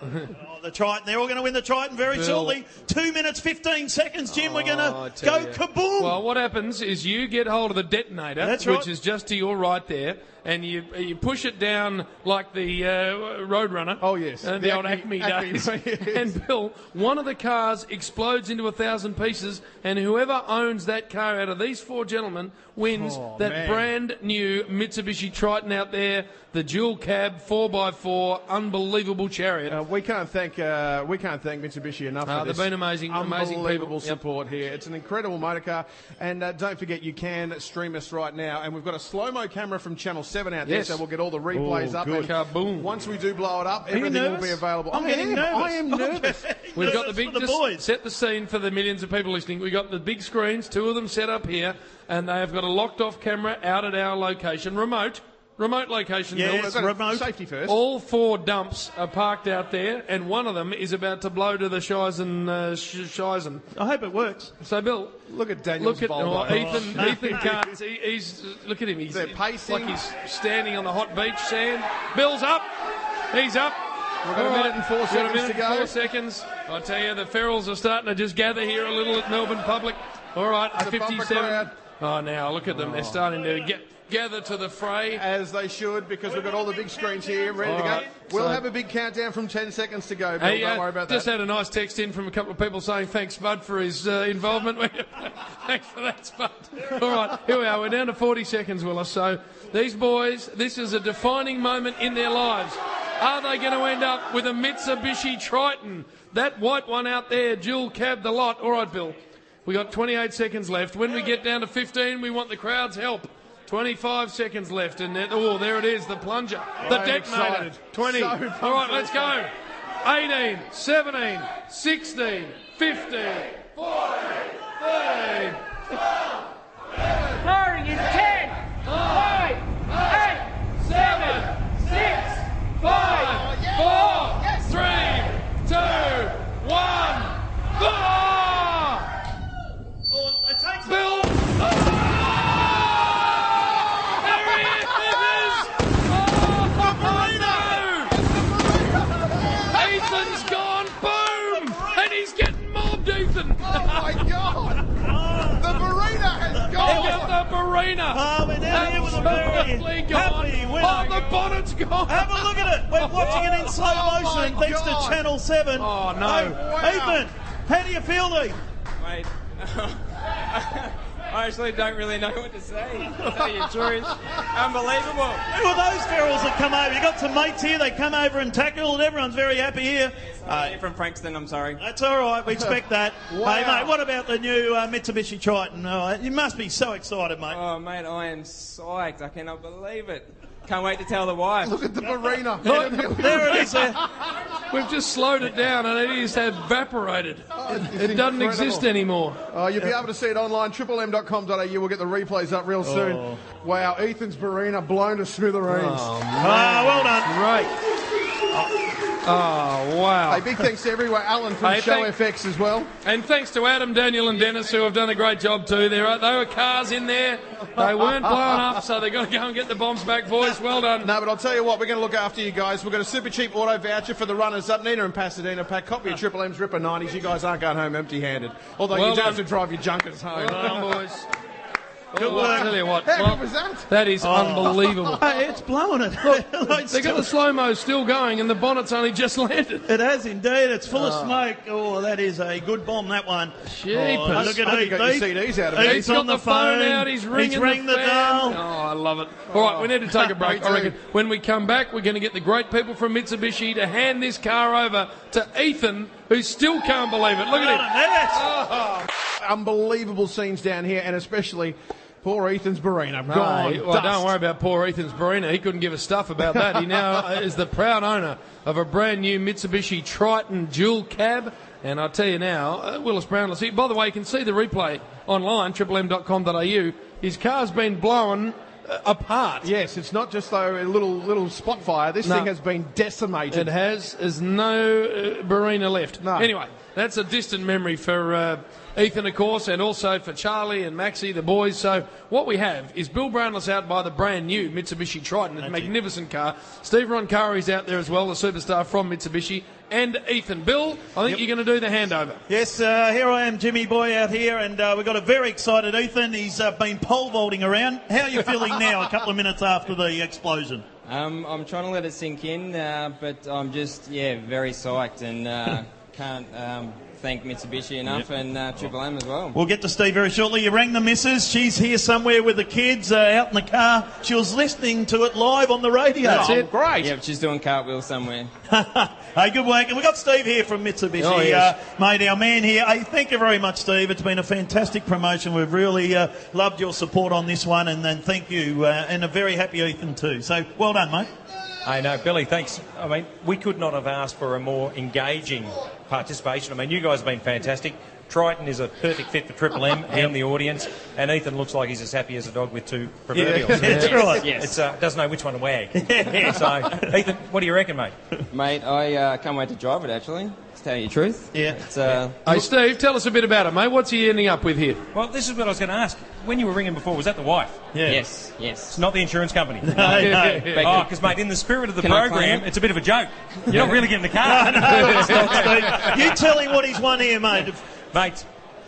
The Triton. They're all going to win the Triton very shortly. 2 minutes, 15 seconds, Jim. We're going to go kaboom. Well, what happens is you get hold of the detonator, which is just to your right there, and you push it down like the Roadrunner. Oh, yes. The old Acme days. And, Bill, one of the cars explodes into 1,000 pieces, and whoever owns that car out of these four gentlemen wins brand new Mitsubishi Triton out there, the dual cab 4x4 unbelievable chariot. We can't thank Mitsubishi enough for this. They've been amazing Unbelievable people. support here. It's an incredible motor car, and don't forget you can stream us right now. And we've got a slow-mo camera from Channel 7 out there, so we'll get all the replays up. Good. And once we do blow it up, everything will be available. I'm getting nervous. I am nervous. We've got the big boys. Set the scene for the millions of people listening. We've got the big screens, two of them set up here, and they have got a locked-off camera out at our location, remote location. Yes, remote. Safety first. All four dumps are parked out there, and one of them is about to blow to the Shizen. I hope it works. So, Bill, look at Daniel's Volvo. Ethan can't. He's look at him. They're pacing. Like he's standing on the hot beach sand. Bill's up. He's up. We've got a minute and 4 seconds to go. 4 seconds. I tell you, the ferals are starting to just gather here a little at Melbourne Public. All right, It's a bumper 57. crowd. Oh, now look at them. They're starting to gather to the fray. As they should, because we've got all the big screens here ready to go. We'll have a big countdown from 10 seconds to go, Bill. Hey, don't worry about that. Just had a nice text in from a couple of people saying thanks, Spud, for his involvement. Thanks for that, Spud. All right, here we are. We're down to 40 seconds, Willis. So these boys, this is a defining moment in their lives. Are they going to end up with a Mitsubishi Triton? That white one out there, dual cab the lot. All right, Bill. We got 28 seconds left. When we get down to 15, we want the crowd's help. 25 seconds left, and there it is, the plunger, the detonator. Excited. 20. So All right, let's go. 18, 17, 16, 15, 14, 13. Starting in 10, 9, 8, 7, 6, 5, 4, 3, 2, 1. Bill! Ethan's gone, boom! And he's getting mobbed, Ethan! Oh my God! The Marina has gone! Look at the Marina! Oh, we're down here with a very happy winner. Oh, the bonnet's gone! Have a look at it! We're watching it in slow motion thanks to Channel 7. Oh, no. Wow. Ethan, how do you feel, Lee? Mate, I actually don't really know what to say. To tell you the truth, unbelievable. Who are those ferals that come over? You got some mates here. They come over and tackle, and everyone's very happy here. From Frankston, I'm sorry. That's all right. We expect that. Wow. Hey, mate, what about the new Mitsubishi Triton? You must be so excited, mate. Oh, mate, I am psyched. I cannot believe it. Can't wait to tell the wife. Look at the Marina. Look, there it is. We've just slowed it down and it is evaporated. It doesn't exist anymore. You'll be able to see it online, triplem.com.au. We'll get the replays up real soon. Wow, Ethan's Marina blown to smithereens. Oh, man. Well done. Great. Oh, wow. Hey, big thanks to everyone. Alan from Show FX as well. And thanks to Adam, Daniel and Dennis, who have done a great job too. There were cars in there. They weren't blown up, so they've got to go and get the bombs back, boys. Well done. No, but I'll tell you what, we're going to look after you guys. We've got a super cheap auto voucher for the runners-up. Nina and Pasadena pack copy of Triple M's Ripper 90s. You guys aren't going home empty-handed. Although you do have to drive your junkers home. Well done, boys. Good work. I tell you what, How good was that? that is unbelievable. Hey, it's blowing it. Look, they got the slow-mo still going and the bonnet's only just landed. It has indeed. It's full of smoke. Oh, that is a good bomb, that one. Jeepers. Look at I think you got your CDs out of it. He's got the phone out, he's ringing the dial. Oh, I love it. All right, we need to take a break. I reckon when we come back, we're going to get the great people from Mitsubishi to hand this car over to Ethan, who still can't believe it. Look at him. Unbelievable scenes down here, and especially poor Ethan's Marina. Gone. Well, don't worry about poor Ethan's Marina. He couldn't give a stuff about that. He now is the proud owner of a brand new Mitsubishi Triton dual cab. And I'll tell you now, Willis Brownless. By the way, you can see the replay online, triplem.com.au. His car's been blown apart. Yes, it's not just though a little spot fire. This thing has been decimated. It has. There's no Marina left. No. Anyway, that's a distant memory for Ethan, of course, and also for Charlie and Maxie, the boys. So what we have is Bill Brownless out by the brand new Mitsubishi Triton, a magnificent car. Steve Roncari's out there as well, the superstar from Mitsubishi, and Ethan. Bill, I think you're going to do the handover. Yes, here I am, Jimmy Boy, out here, and we've got a very excited Ethan. He's been pole vaulting around. How are you feeling now, a couple of minutes after the explosion? I'm trying to let it sink in, but I'm just, very psyched and can't thank Mitsubishi enough and Triple M as well. We'll get to Steve very shortly. You rang the missus. She's here somewhere with the kids out in the car. She was listening to it live on the radio. That's it. Great. Yeah, she's doing cartwheels somewhere. Hey, good work. And we've got Steve here from Mitsubishi. Oh, yes. Mate, our man here. Hey, thank you very much, Steve. It's been a fantastic promotion. We've really loved your support on this one, and then thank you. And a very happy Ethan too. So well done, mate. I know, Billy, thanks. I mean, we could not have asked for a more engaging participation. I mean, you guys have been fantastic. Triton is a perfect fit for Triple M and the audience, and Ethan looks like he's as happy as a dog with two proverbials. Yeah, that's right. Yes. It doesn't know which one to wag. So, Ethan, what do you reckon, mate? Mate, I can't wait to drive it, actually, to tell you the truth. Yeah. It's, Hey, Steve, tell us a bit about it, mate. What's he ending up with here? Well, this is what I was going to ask. When you were ringing before, was that the wife? Yeah. Yes. It's not the insurance company. No. Oh, because, mate, in the spirit of the Can I claim program, it? it's a bit of a joke. You're not really getting the car. No, it's not, Steve. You tell him what he's won here, mate. Mate,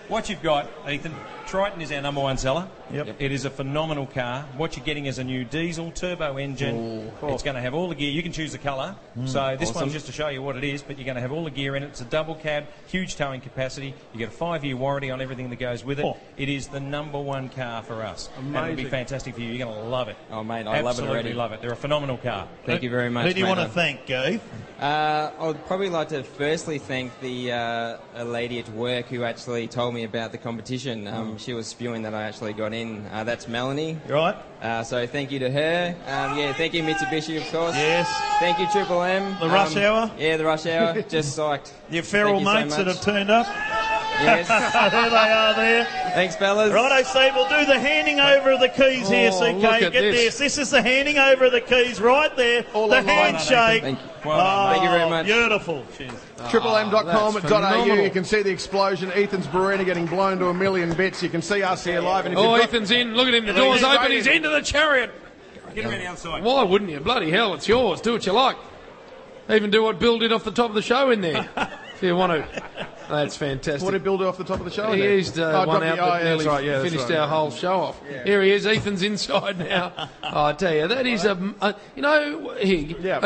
what you've got, Ethan, Triton is our number one seller. Yep. It is a phenomenal car. What you're getting is a new diesel turbo engine. It's going to have all the gear. You can choose the colour. So this one's just to show you what it is, but you're going to have all the gear in it. It's a double cab, huge towing capacity. You get a 5-year warranty on everything that goes with it. It is the number one car for us. Amazing. And it'll be fantastic for you. You're going to love it. Oh, mate, I love it already. Absolutely love it. They're a phenomenal car. Thank you very much. Who do you mate. want to thank, Keith? I would probably like to firstly thank the a lady at work who actually told me about the competition. She was spewing that I actually got in. That's Melanie. Right. So thank you to her. Thank you Mitsubishi, of course. Yes. Thank you TripleM. The rush hour. Yeah, the rush hour. Just psyched. Your feral mates that have turned up. Yes. There they are there. Thanks, fellas. Righto, Steve, we'll do the handing over of the keys here, CK. look at Get this. This is the handing over of the keys right there. The handshake. Thank you. Thank you very much. Beautiful. TripleM.com.au. You can see the explosion. Ethan's Barina getting blown to a million bits. You can see us here live. And if you've got- Ethan's in. Look at him. The door's open. He's into the chariot. Get around the outside. Why wouldn't you? Bloody hell, it's yours. Do what you like. Even do what Bill did off the top of the show in there, if you want to. That's fantastic. What did Bill do off the top of the show? He eased one out that nearly that's finished right. our whole show off. Yeah. Here he is. Ethan's inside now. I tell you, that is a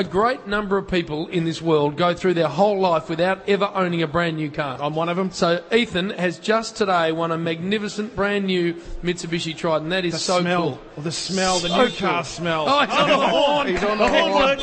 great number of people in this world go through their whole life without ever owning a brand new car. I'm one of them. So Ethan has just today won a magnificent brand new Mitsubishi Triton. That is The so smell. cool. The smell, the So new car cool. smell. Oh, he's on the horn. He's on the horn.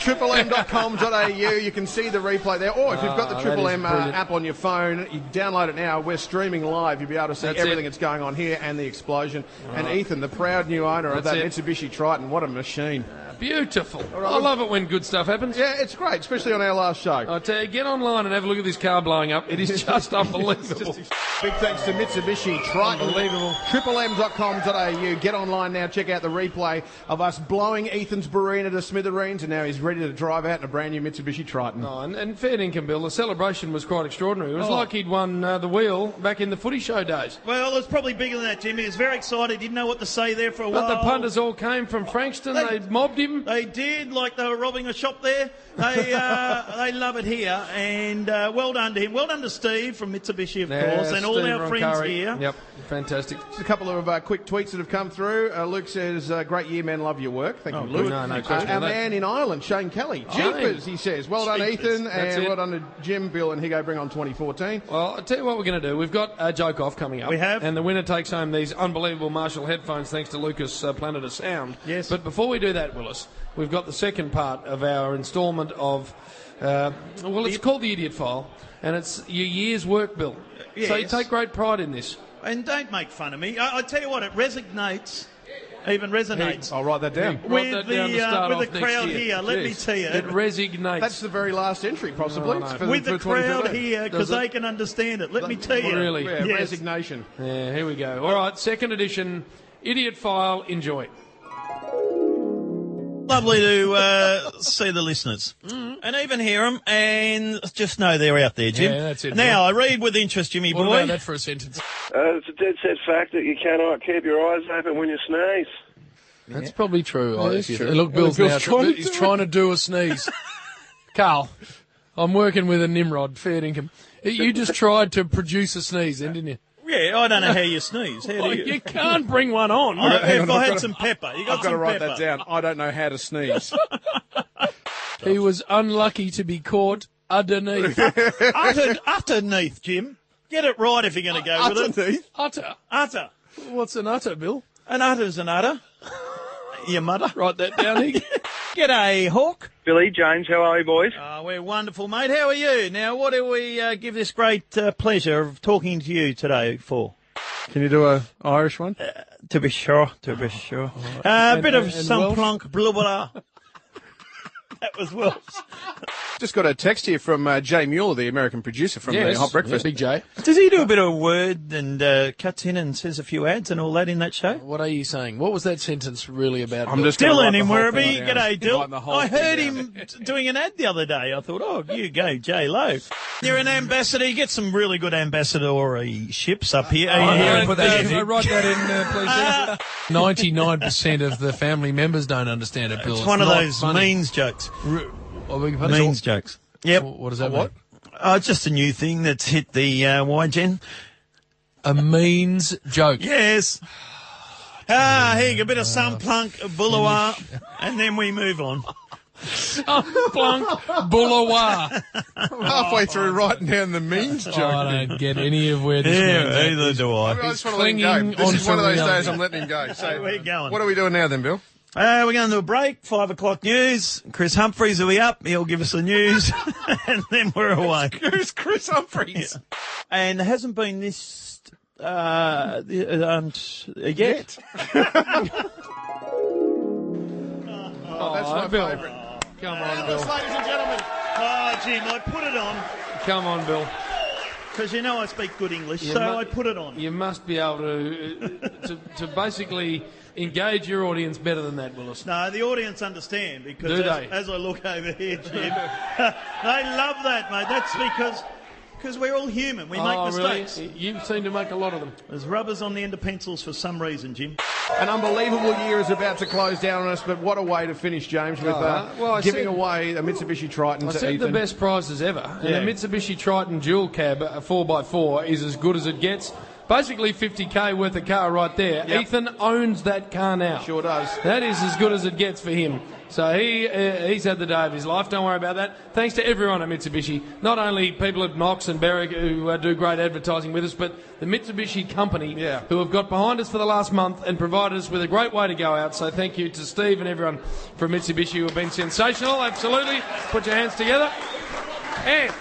TripleM.com.au. You can see the replay there. Or if you've got the that is Triple M brilliant. app on your phone, you download it now. We're streaming live. You'll be able to see That's everything it. that's going on here and the explosion. And Ethan, the proud new owner of that That's Mitsubishi Triton. What a machine. Beautiful. I love it when good stuff happens. Yeah, it's great, especially on our last show. I tell you, get online and have a look at this car blowing up. It is just unbelievable. Big thanks to Mitsubishi Triton. Unbelievable. TripleM.com.au. Get online now. Check out the replay of us blowing Ethan's Barina to smithereens, and now he's ready to drive out in a brand new Mitsubishi Triton. Oh, and fair dinkum, Bill, the celebration was quite extraordinary. It was like he'd won the wheel back in the footy show days. Well, it was probably bigger than that, Jimmy. He was very excited. Didn't know what to say there for a while. But the punters all came from Frankston. They mobbed him. They did, like they were robbing a shop there. They love it here, and well done to him. Well done to Steve from Mitsubishi, of course, and all our friends here. Yep, fantastic. Just a couple of quick tweets that have come through. Luke says, great year, men, love your work. Thank you, Luke. No question. Our man in Ireland, Shane Kelly. Jeepers, he says. Well done, Ethan, and well done to Jim, Bill, and Higo. Bring on 2014. Well, I'll tell you what we're going to do. We've got a joke off coming up. We have. And the winner takes home these unbelievable Marshall headphones thanks to Lucas Planet of Sound. Yes. But before we do that, Willis, we've got the second part of our instalment of, it's called the Idiot File, and it's your year's work, Bill. Yes. So you take great pride in this. And don't make fun of me. I tell you what, it resonates. I'll write that down. Write that down to start with the off crowd next year. here, let me Yes. tell you. It resignates. That's the very last entry, possibly. Oh, no. for with the crowd 2013. here, because they can understand it. Let me tell you. Really? Yeah, Yes. resignation. Yeah, here we go. All right, second edition, Idiot File, enjoy. Lovely to see the listeners and even hear them, and just know they're out there, Jim. Yeah, that's it, Now, I read with interest, Jimmy What boy. about that for a sentence? It's a dead set fact that you cannot keep your eyes open when you sneeze. That's probably true. That is true. Look, Bill's Bill's trying to do a sneeze. Carl, I'm working with a Nimrod, fair income. You just tried to produce a sneeze, then, didn't you? Yeah, I don't know how you sneeze. How do You can't bring one on. If I had some pepper, you got I've got to some write pepper. that down. I don't know how to sneeze. He was unlucky to be caught underneath. Underneath, Jim. Get it right if you're going to go with it. Utter. What's an utter, Bill? An utter's an utter. You mutter. Write that down, Hig. G'day, Hawk. Billy, James, how are you, boys? We're wonderful, mate. How are you? Now, what do we give this great pleasure of talking to you today for? Can you do a Irish one? To be sure. A bit of some Welsh? plonk blah blah. That was Welsh. Just got a text here from Jay Mueller, the American producer from the Hot Breakfast. Big J. Does he do a bit of word and cuts in and says a few ads and all that in that show? What are you saying? What was that sentence really about? I'm Bill? just gonna write Dylan in the whole Werribee. thing down. G'day, Dill. Write the whole I heard thing him doing an ad the other day. I thought, oh, you go, J-Lo. You're an ambassador. You get some really good ambassador ships up here. Write that in, please. 99% of the family members don't understand it, Bill. It's one of not those funny. means jokes. Means jokes. Yep. What does that mean? It's just a new thing that's hit the YGen. a means joke. Yes. Here you go, a bit of Sunplunk Boulevard, and then we move on. Sunplunk Boulevard. Halfway through writing down the means joke. I don't get any of where this means. Either do I. I just want to let him go. This is one of those days I'm letting him go. So we're going. What are we doing now then, Bill? We're going to a break, 5 o'clock news. Chris Humphreys will be up. He'll give us the news. And then we're away. Who's Chris Humphreys? Yeah. And it hasn't been this yet. That's my Bill. favourite. Come on, Bill. Ladies and gentlemen. Oh, Jim, I put it on. Come on, Bill. Because you know I speak good English, I put it on. You must be able to basically engage your audience better than that, Willis. No, the audience understand because as I look over here, Jim, they love that, mate. That's because we're all human. We make mistakes. Really? You seem to make a lot of them. There's rubbers on the end of pencils for some reason, Jim. An unbelievable year is about to close down on us, but what a way to finish, James, with giving away a Mitsubishi Triton to Ethan. The best prizes ever. Yeah. And a Mitsubishi Triton dual cab, a 4x4, is as good as it gets. Basically 50k worth of car right there. Yep. Ethan owns that car now. Sure does. That is as good as it gets for him. So he's had the day of his life. Don't worry about that. Thanks to everyone at Mitsubishi. Not only people at Knox and Berwick who do great advertising with us, but the Mitsubishi company who have got behind us for the last month and provided us with a great way to go out. So thank you to Steve and everyone from Mitsubishi who have been sensational. Absolutely. Put your hands together. And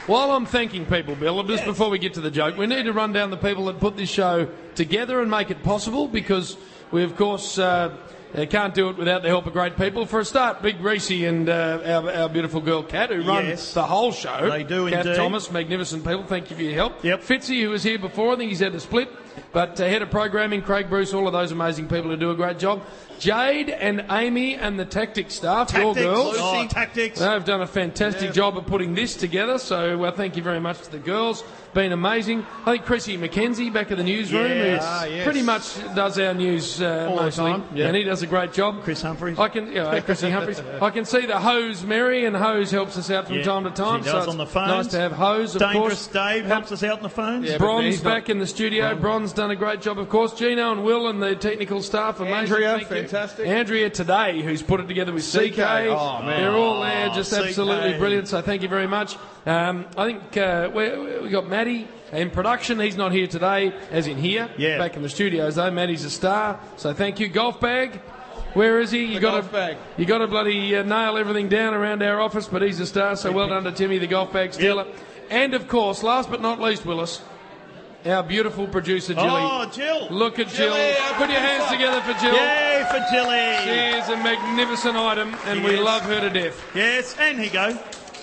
while I'm thanking people, Bill, just before we get to the joke, we need to run down the people that put this show together and make it possible, because we, of course, can't do it without the help of great people. For a start, Big Reese and our beautiful girl Kat, who run the whole show. They do Kat indeed. Thomas, magnificent people. Thank you for your help. Yep. Fitzy, who was here before, I think he's had a split. But head of programming, Craig Bruce, all of those amazing people who do a great job. Jade and Amy and the Tactics staff, your girls. Oh, Tactics. They've done a fantastic job of putting this together, so thank you very much to the girls. Been amazing. I think Chrissy McKenzie back in the newsroom, who pretty much does our news all mostly, the time. Yeah. and he does a great job. Chris Humphreys. Chrissy Humphreys. I can see the Hose Mary, and Hose helps us out from time to time. She does so on the it's phones. nice to have Hose, of Dangerous course. Dave helps us out on the phones. Yeah, Bron's back in the studio. Bron's done a great job, of course. Gino and Will and the technical staff. Amazing. Andrea, Thank you. fantastic. Andrea today, who's put it together with CK. Oh, man. They're all there, just CK. absolutely brilliant. So thank you very much. I think we got Matty in production. He's not here today, as in here. Yeah. Back in the studios, though. Matty's a star. So thank you. Golf bag. Where is he? You got to bloody nail everything down around our office, but he's a star. So well done to Timmy, the golf bag stealer. Yep. And of course, last but not least, Willis, our beautiful producer, Jilly. Oh, Jill. Look at Jill. Put your hands together for Jill. Yay for Jilly. She is a magnificent item, and we love her to death. Yes, and he go.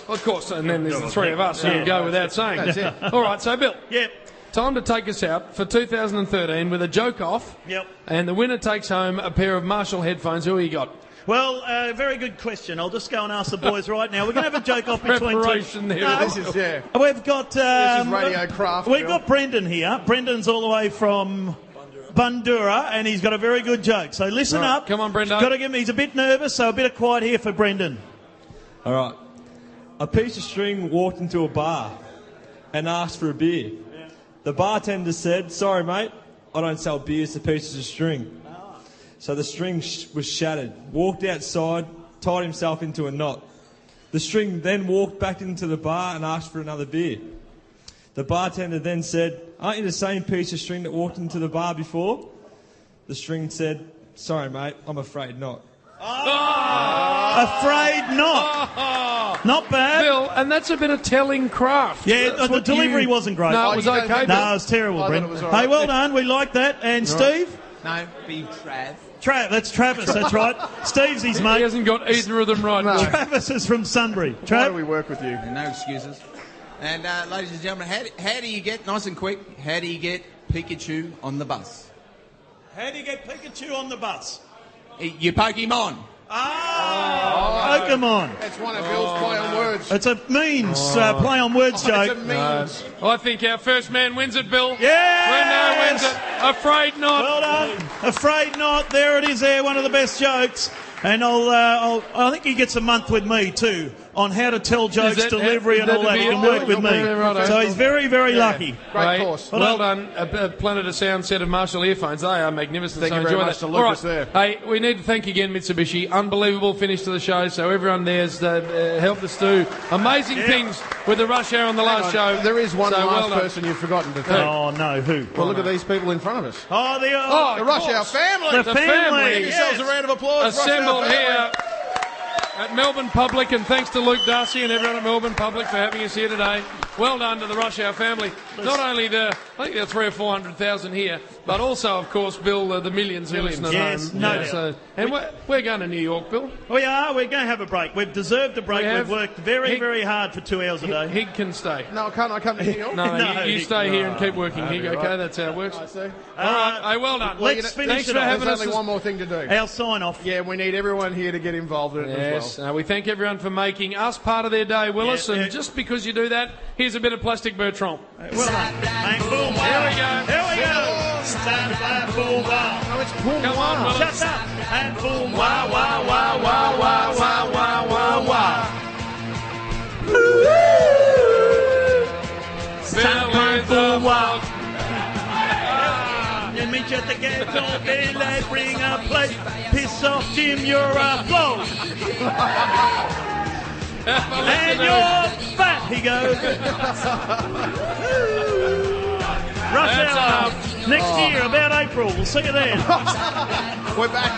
Of course, and then there's the three of us who go without saying. That's it. All right, so Bill. Yep. Time to take us out for 2013 with a joke off. Yep. And the winner takes home a pair of Marshall headphones. Who you got? Well, very good question. I'll just go and ask the boys right now. We're going to have a joke off between Preparation two. there. This is, We've got... this is radio craft. We've got Brendan here. Brendan's all the way from Bundura, and he's got a very good joke. So listen up. Come on, Brendan. Got to give him... He's a bit nervous, so a bit of quiet here for Brendan. All right. A piece of string walked into a bar and asked for a beer. Yeah. The bartender said, "Sorry, mate, I don't sell beers to pieces of string." So the string was shattered, walked outside, tied himself into a knot. The string then walked back into the bar and asked for another beer. The bartender then said, "Aren't you the same piece of string that walked into the bar before?" The string said, "Sorry, mate, I'm afraid not." Afraid not. Not bad. Bill, and that's a bit of telling craft. Yeah, the delivery wasn't great. No, it was okay. No, it was terrible, Brent. Hey, well done. We like that. And Steve? No, be Trav. That's Travis, that's right. Steve's his mate. He hasn't got either of them right. No. Travis is from Sunbury. Why do we work with you? No excuses. And ladies and gentlemen, how do you get, nice and quick, how do you get Pikachu on the bus? How do you get Pikachu on the bus? You Pokemon. Pokemon. That's one of Bill's play on words. It's a means play on words joke. It's a means. I think our first man wins it, Bill. Yes! Brendo wins it. Afraid not. Well done. Afraid not. There it is there, one of the best jokes. And I think he gets a month with me too on how to tell jokes, delivery, and all that. He can work with me. So he's very, very lucky. Great course. Well done. A Planet of Sound set of Marshall earphones. They are magnificent. Thank you very much to Lucas there. Hey, we need to thank again Mitsubishi. Unbelievable finish to the show. So everyone there's helped us do amazing things with the rush hour on the last show. There is one last person you've forgotten to thank. Oh no, who? Well, look at these people in front of us. Oh, the rush hour family. The family. Give yourselves a round of applause. Assembled here at Melbourne Public, and thanks to Luke Darcy and everyone at Melbourne Public for having us here today. Well done to the Rush Hour family. Not only I think there are 300,000 or 400,000 here, but also, of course, Bill, the millions who listen at home. No doubt. And we're going to New York, Bill. We are. We're going to have a break. We've deserved a break. We've worked very, very hard for 2 hours a day. Hig can stay. No, can't I come to New York? No, you stay here and keep working, Hig. Okay, that's how it works. I see. All right. Hey, well done. Let's finish Thanks it for off. having There's us. only one more thing to do. Our sign-off. Yeah, we need everyone here to get involved in it as well. We thank everyone for making us part of their day, Willis. And just because you do that, here's a bit of Plastic Bertrand. Well done. Bang, boom, Here we go. Here we go. Stand by, boom, wow. Oh, it's boom, Come on, Willis. Shut up. And boom, wow, wow, wow, wow, wow, wow, wow, wow, wow. Stand by, boom, wow. You meet you at the ghetto, daylight, bring a plate. Piss off, Jim, you're a blow. And you're fat, he goes. Rush hour next year, about April. We'll see you then. We're back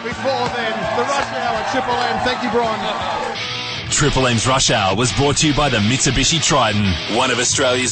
before then. The Rush Hour at Triple M. Thank you, Brian. Triple M's Rush Hour was brought to you by the Mitsubishi Triton, one of Australia's